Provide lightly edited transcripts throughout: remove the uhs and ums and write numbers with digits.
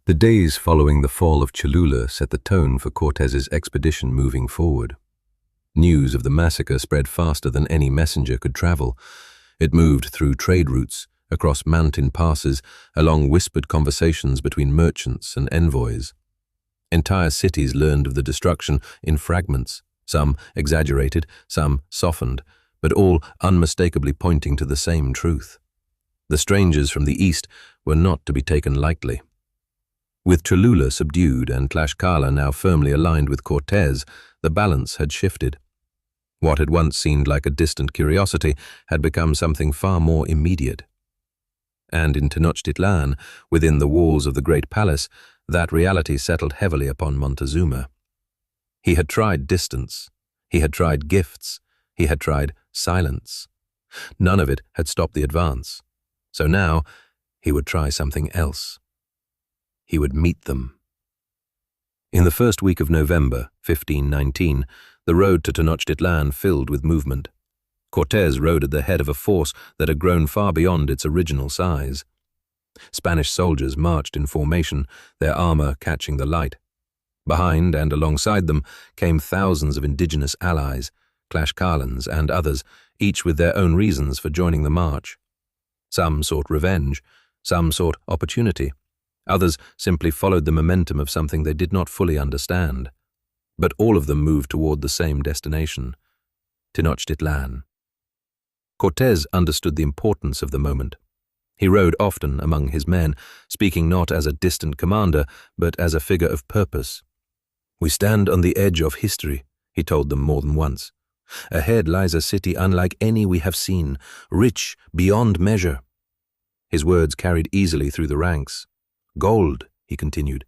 The days following the fall of Cholula set the tone for Cortez's expedition moving forward. News of the massacre spread faster than any messenger could travel. It moved through trade routes, across mountain passes, along whispered conversations between merchants and envoys. Entire cities learned of the destruction in fragments, some exaggerated, some softened, but all unmistakably pointing to the same truth. The strangers from the east were not to be taken lightly. With Cholula subdued and Tlaxcala now firmly aligned with Cortez, the balance had shifted. What had once seemed like a distant curiosity had become something far more immediate. And in Tenochtitlan, within the walls of the great palace, that reality settled heavily upon Montezuma. He had tried distance, he had tried gifts, he had tried silence. None of it had stopped the advance. So now, he would try something else. He would meet them. In the first week of November, 1519, the road to Tenochtitlan filled with movement. Cortez rode at the head of a force that had grown far beyond its original size. Spanish soldiers marched in formation, their armor catching the light. Behind and alongside them came thousands of indigenous allies, Tlaxcalans and others, each with their own reasons for joining the march. Some sought revenge, some sought opportunity. Others simply followed the momentum of something they did not fully understand. But all of them moved toward the same destination, Tenochtitlan. Cortez understood the importance of the moment. He rode often among his men, speaking not as a distant commander, but as a figure of purpose. "We stand on the edge of history," he told them more than once. "Ahead lies a city unlike any we have seen, rich beyond measure." His words carried easily through the ranks. "Gold," he continued,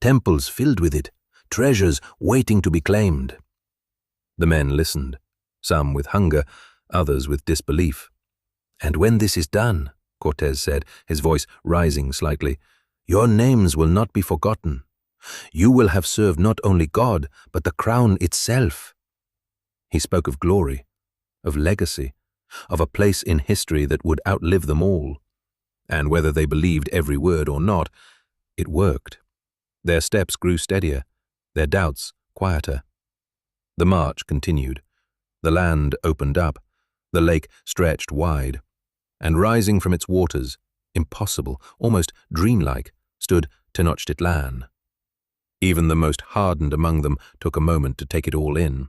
"temples filled with it, treasures waiting to be claimed." The men listened, some with hunger, others with disbelief. "And when this is done," Cortez said, his voice rising slightly, "your names will not be forgotten. You will have served not only God, but the crown itself." He spoke of glory, of legacy, of a place in history that would outlive them all. And whether they believed every word or not, it worked. Their steps grew steadier, their doubts quieter. The march continued. The land opened up, the lake stretched wide, and rising from its waters, impossible, almost dreamlike, stood Tenochtitlan. Even the most hardened among them took a moment to take it all in.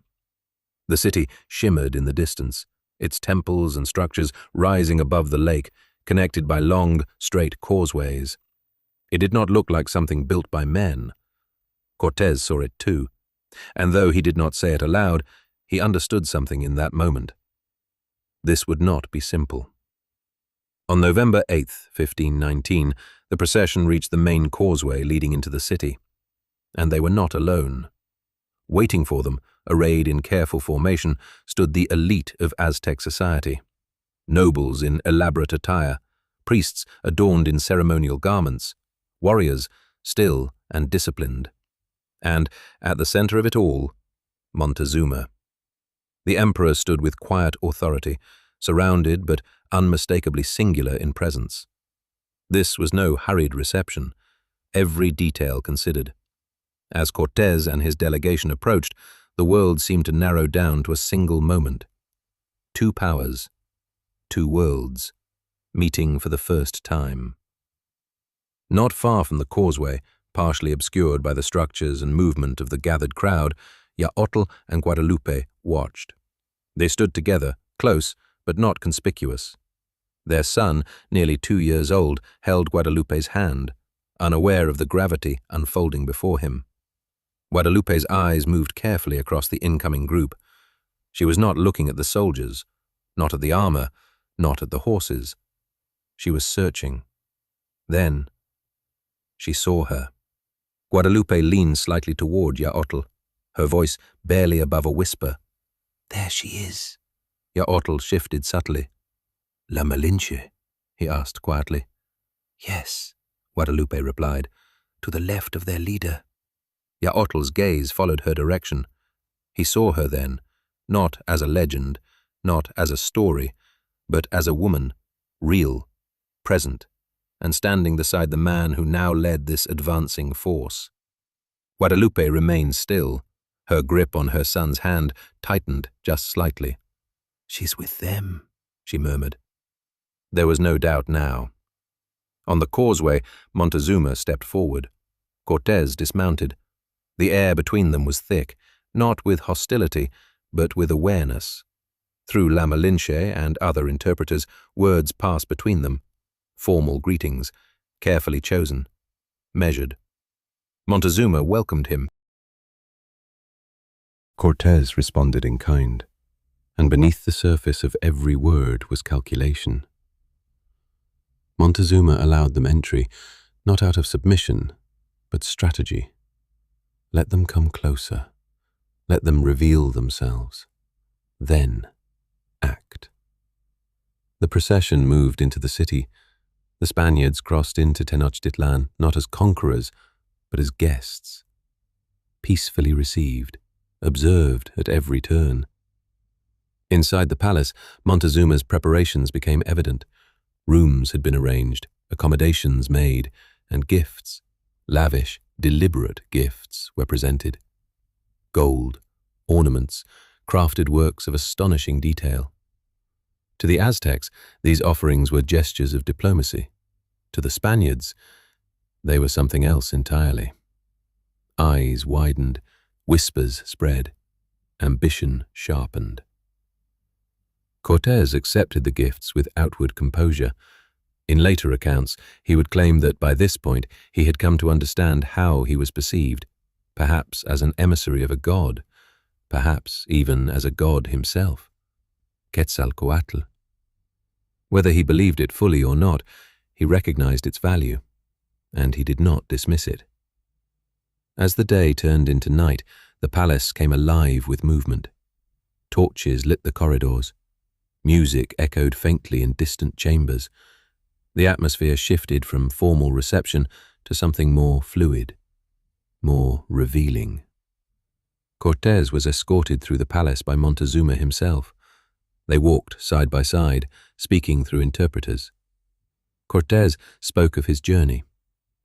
The city shimmered in the distance, its temples and structures rising above the lake, connected by long, straight causeways. It did not look like something built by men. Cortez saw it too, and though he did not say it aloud, he understood something in that moment. This would not be simple. On November 8th, 1519, the procession reached the main causeway leading into the city. And they were not alone. Waiting for them, arrayed in careful formation, stood the elite of Aztec society. Nobles in elaborate attire, priests adorned in ceremonial garments, warriors still and disciplined. And, at the center of it all, Montezuma. The emperor stood with quiet authority, surrounded but unmistakably singular in presence. This was no hurried reception, every detail considered. As Cortez and his delegation approached, the world seemed to narrow down to a single moment. Two powers, two worlds, meeting for the first time. Not far from the causeway, partially obscured by the structures and movement of the gathered crowd, Yaotl and Guadalupe watched. They stood together, close but not conspicuous. Their son, nearly 2 years old, held Guadalupe's hand, unaware of the gravity unfolding before him. Guadalupe's eyes moved carefully across the incoming group. She was not looking at the soldiers, not at the armor, not at the horses. She was searching. Then, she saw her. Guadalupe leaned slightly toward Yaotl, her voice barely above a whisper. "There she is." Yaotl shifted subtly. "La Malinche?" he asked quietly. "Yes," Guadalupe replied, "to the left of their leader." Yaotl's gaze followed her direction. He saw her then, not as a legend, not as a story, but as a woman, real, present, and standing beside the man who now led this advancing force. Guadalupe remained still, her grip on her son's hand tightened just slightly. "She's with them," she murmured. There was no doubt now. On the causeway, Montezuma stepped forward. Cortés dismounted. The air between them was thick, not with hostility, but with awareness. Through La Malinche and other interpreters, words passed between them. Formal greetings, carefully chosen, measured. Montezuma welcomed him. Cortés responded in kind, and beneath the surface of every word was calculation. Montezuma allowed them entry, not out of submission, but strategy. Let them come closer. Let them reveal themselves. Then act. The procession moved into the city. The Spaniards crossed into Tenochtitlan not as conquerors, but as guests. Peacefully received, observed at every turn. Inside the palace, Montezuma's preparations became evident. Rooms had been arranged, accommodations made, and gifts, lavish, deliberate gifts, were presented. Gold, ornaments, crafted works of astonishing detail. To the Aztecs, these offerings were gestures of diplomacy. To the Spaniards, they were something else entirely. Eyes widened, whispers spread, ambition sharpened. Cortés accepted the gifts with outward composure. In later accounts, he would claim that by this point he had come to understand how he was perceived, perhaps as an emissary of a god, perhaps even as a god himself. Quetzalcoatl. Whether he believed it fully or not, he recognized its value, and he did not dismiss it. As the day turned into night, the palace came alive with movement. Torches lit the corridors. Music echoed faintly in distant chambers. The atmosphere shifted from formal reception to something more fluid, more revealing. Cortés was escorted through the palace by Montezuma himself. They walked side by side, speaking through interpreters. Cortés spoke of his journey,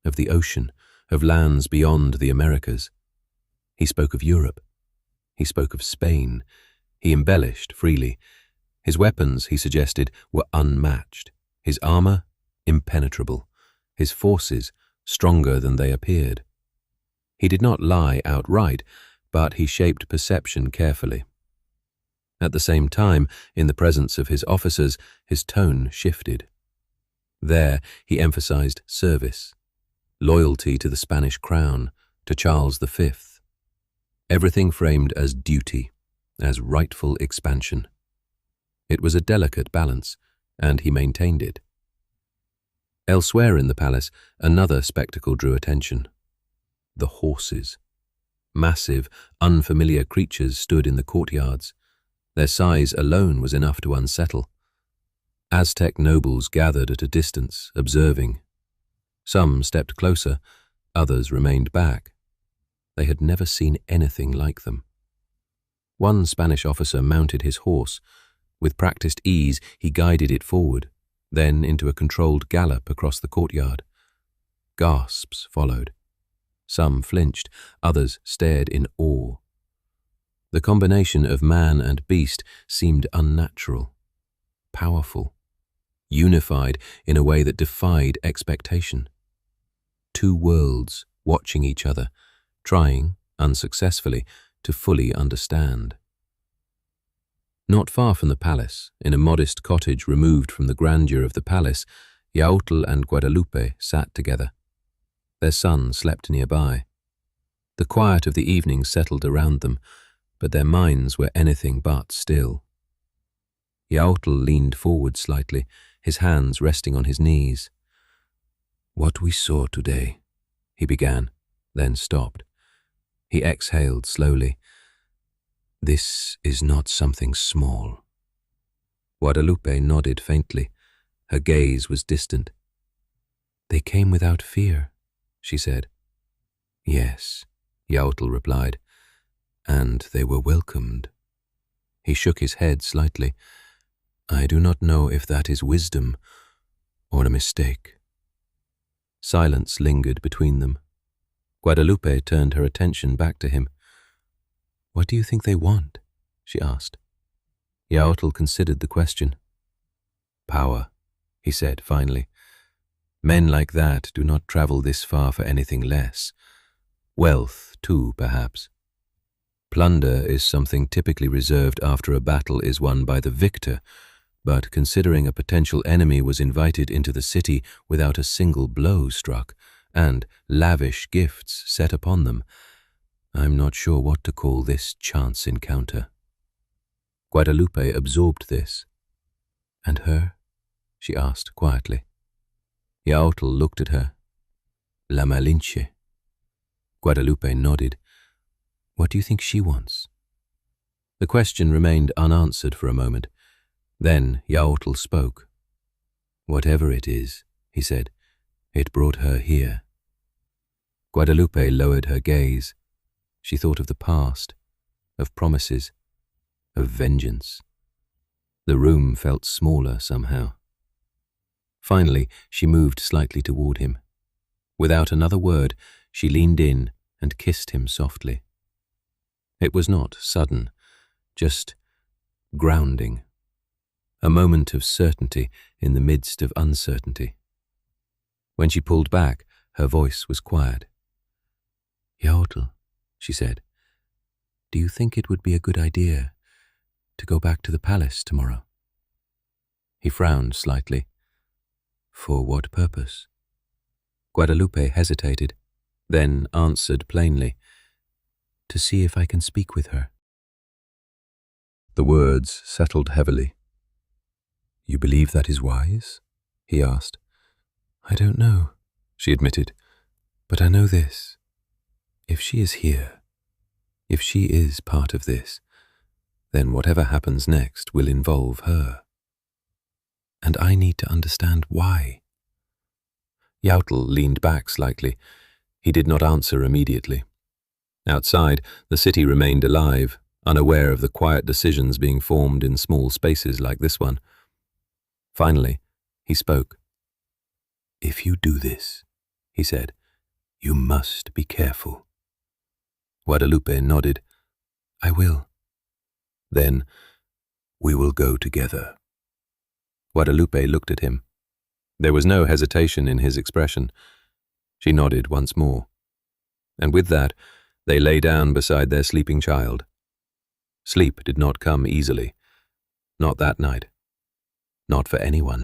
of the ocean, of lands beyond the Americas. He spoke of Europe. He spoke of Spain. He embellished freely. His weapons, he suggested, were unmatched. His armor, impenetrable. His forces, stronger than they appeared. He did not lie outright, but he shaped perception carefully. At the same time, in the presence of his officers, his tone shifted. There, he emphasized service, loyalty to the Spanish crown, to Charles V. Everything framed as duty, as rightful expansion. It was a delicate balance, and he maintained it. Elsewhere in the palace, another spectacle drew attention. The horses. Massive, unfamiliar creatures stood in the courtyards. Their size alone was enough to unsettle. Aztec nobles gathered at a distance, observing. Some stepped closer, others remained back. They had never seen anything like them. One Spanish officer mounted his horse. With practiced ease, he guided it forward, then into a controlled gallop across the courtyard. Gasps followed. Some flinched, others stared in awe. The combination of man and beast seemed unnatural, powerful, unified in a way that defied expectation. Two worlds watching each other, trying, unsuccessfully, to fully understand. Not far from the palace, in a modest cottage removed from the grandeur of the palace, Yautl and Guadalupe sat together. Their son slept nearby. The quiet of the evening settled around them, but their minds were anything but still. Yautl leaned forward slightly, his hands resting on his knees. "What we saw today," he began, then stopped. He exhaled slowly. "This is not something small." Guadalupe nodded faintly. Her gaze was distant. "They came without fear," she said. "Yes," Yautl replied, "and they were welcomed." He shook his head slightly. "I do not know if that is wisdom or a mistake." Silence lingered between them. Guadalupe turned her attention back to him. "What do you think they want?" she asked. Yaotl considered the question. "Power," he said finally. "Men like that do not travel this far for anything less. Wealth, too, perhaps. Plunder is something typically reserved after a battle is won by the victor, but considering a potential enemy was invited into the city without a single blow struck, and lavish gifts set upon them, I'm not sure what to call this chance encounter." Guadalupe absorbed this. "And her?" she asked quietly. Yaotl looked at her. "La Malinche." Guadalupe nodded. "What do you think she wants?" The question remained unanswered for a moment. Then Yaotl spoke. "Whatever it is," he said, "it brought her here." Guadalupe lowered her gaze. She thought of the past, of promises, of vengeance. The room felt smaller somehow. Finally, she moved slightly toward him. Without another word, she leaned in and kissed him softly. It was not sudden, just grounding. A moment of certainty in the midst of uncertainty. When she pulled back, her voice was quiet. "Yaotl," she said, "do you think it would be a good idea to go back to the palace tomorrow?" He frowned slightly. "For what purpose?" Guadalupe hesitated, then answered plainly, "To see if I can speak with her." The words settled heavily. "You believe that is wise?" he asked. "I don't know," she admitted, "but I know this. If she is here, if she is part of this, then whatever happens next will involve her. And I need to understand why." Yaotl leaned back slightly. He did not answer immediately. Outside, the city remained alive, unaware of the quiet decisions being formed in small spaces like this one. Finally, he spoke. "If you do this," he said, "you must be careful." Guadalupe nodded. "I will." "Then, we will go together." Guadalupe looked at him. There was no hesitation in his expression. She nodded once more. And with that, they lay down beside their sleeping child. Sleep did not come easily. Not that night. Not for anyone.